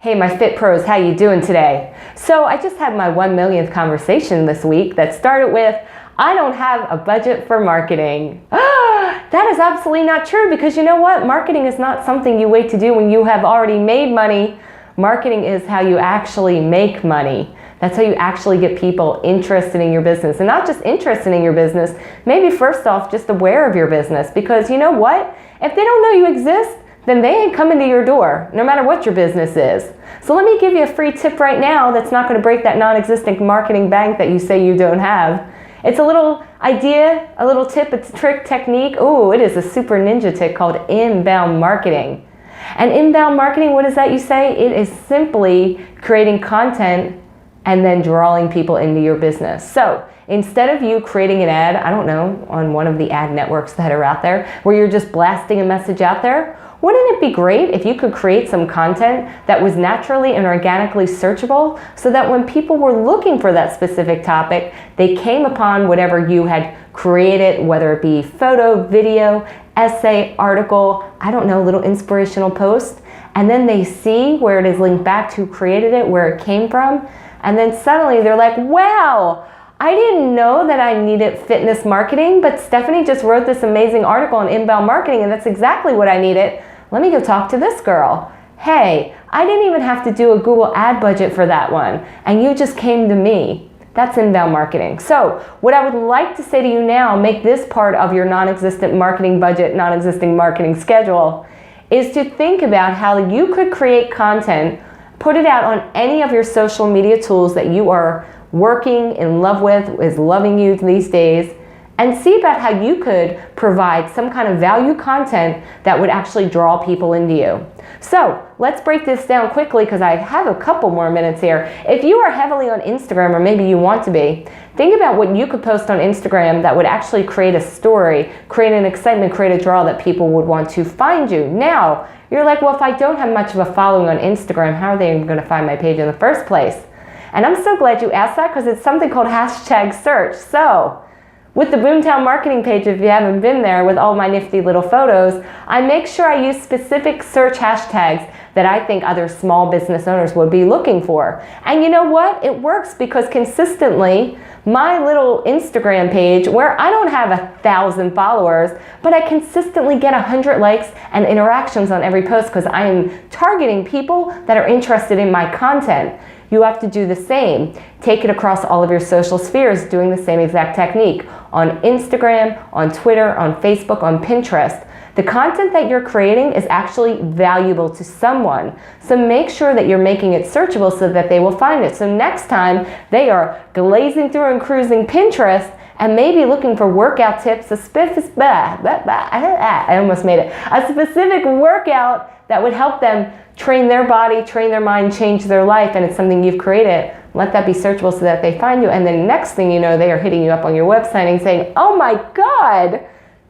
Hey, my fit pros, how you doing today? So I just had my 1 millionth conversation this week that started with, I don't have a budget for marketing. That is absolutely not true, because you know what? Marketing is not something you wait to do when you have already made money. Marketing is how you actually make money. That's how you actually get people interested in your business. And not just interested in your business, maybe first off, just aware of your business. Because you know what? If they don't know you exist, then they ain't coming to your door, no matter what your business is. So let me give you a free tip right now that's not gonna break that non-existent marketing bank that you say you don't have. It's a little idea, a little tip, it's a trick technique. Ooh, it is a super ninja trick called inbound marketing. And inbound marketing, what is that you say? It is simply creating content and then drawing people into your business. So instead of you creating an ad, I don't know, on one of the ad networks that are out there, where you're just blasting a message out there, wouldn't it be great if you could create some content that was naturally and organically searchable, so that when people were looking for that specific topic, they came upon whatever you had created, whether it be photo, video, essay, article, I don't know, little inspirational post, and then they see where it is linked back to who created it, where it came from, and then suddenly they're like, wow, I didn't know that I needed fitness marketing, but Stephanie just wrote this amazing article on inbound marketing, and that's exactly what I needed. Let me go talk to this girl. Hey, I didn't even have to do a Google ad budget for that one, and you just came to me. That's inbound marketing. So what I would like to say to you now, make this part of your non-existent marketing budget, non-existent marketing schedule, is to think about how you could create content, put it out on any of your social media tools that you are working in love with, is loving you these days, and see about how you could provide some kind of value content that would actually draw people into you. So let's break this down quickly, because I have a couple more minutes here. If you are heavily on Instagram, or maybe you want to be, think about what you could post on Instagram that would actually create a story, create an excitement, create a draw that people would want to find you. Now, you're like, well, if I don't have much of a following on Instagram, how are they going to find my page in the first place? And I'm so glad you asked that, because it's something called hashtag search. So with the BoomTown marketing page, if you haven't been there, with all my nifty little photos, I make sure I use specific search hashtags that I think other small business owners would be looking for. And you know what? It works, because consistently, my little Instagram page, where I don't have 1,000 followers, but I consistently get 100 likes and interactions on every post, because I am targeting people that are interested in my content. You have to do the same. Take it across all of your social spheres, doing the same exact technique. On Instagram, on Twitter, on Facebook, on Pinterest. The content that you're creating is actually valuable to someone. So make sure that you're making it searchable so that they will find it. So next time they are glazing through and cruising Pinterest and maybe looking for workout tips, I almost made it, a specific workout that would help them train their body, train their mind, change their life, and it's something you've created, let that be searchable so that they find you. And then next thing you know, they are hitting you up on your website and saying, oh my God,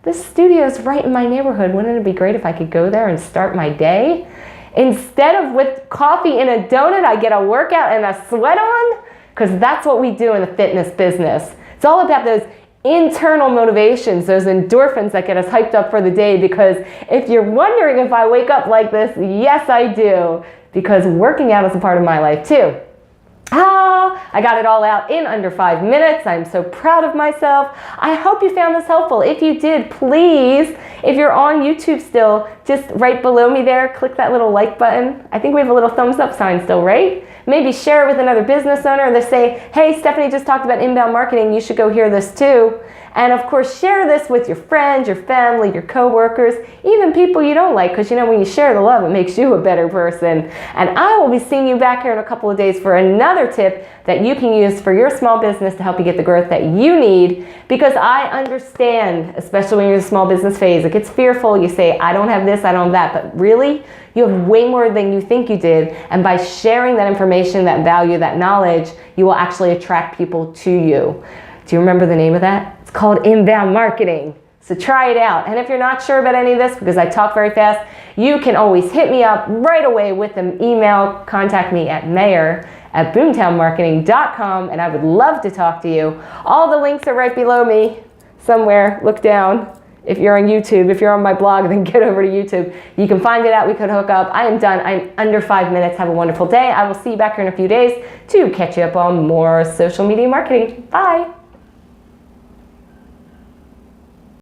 this studio is right in my neighborhood. Wouldn't it be great if I could go there and start my day? Instead of with coffee and a donut, I get a workout and a sweat on? Because that's what we do in the fitness business. It's all about those internal motivations, those endorphins that get us hyped up for the day. Because if you're wondering if I wake up like this, yes, I do. Because working out is a part of my life too. I got it all out in under 5 minutes. I'm so proud of myself. I hope you found this helpful. If you did, please, if you're on YouTube still, just right below me there, click that little like button. I think we have a little thumbs up sign still, right? Maybe share it with another business owner. They say, hey, Stephanie just talked about inbound marketing. You should go hear this too. And of course, share this with your friends, your family, your coworkers, even people you don't like, because you know when you share the love, it makes you a better person. And I will be seeing you back here in a couple of days for another tip that you can use for your small business to help you get the growth that you need. Because I understand, especially when you're in the small business phase, it gets fearful. You say, I don't have this, I don't have that, but really, you have way more than you think you did. And by sharing that information, that value, that knowledge, you will actually attract people to you. Do you remember the name of that? It's called inbound marketing. So try it out. And if you're not sure about any of this, because I talk very fast, you can always hit me up right away with an email. Contact me at mayor@boomtownmarketing.com, and I would love to talk to you. All the links are right below me somewhere. Look down If you're on YouTube, if you're on my blog, then get over to YouTube. You can find it out. We could hook up. I am done. I'm under 5 minutes. Have a wonderful day. I will see you back here in a few days to catch you up on more social media marketing. Bye.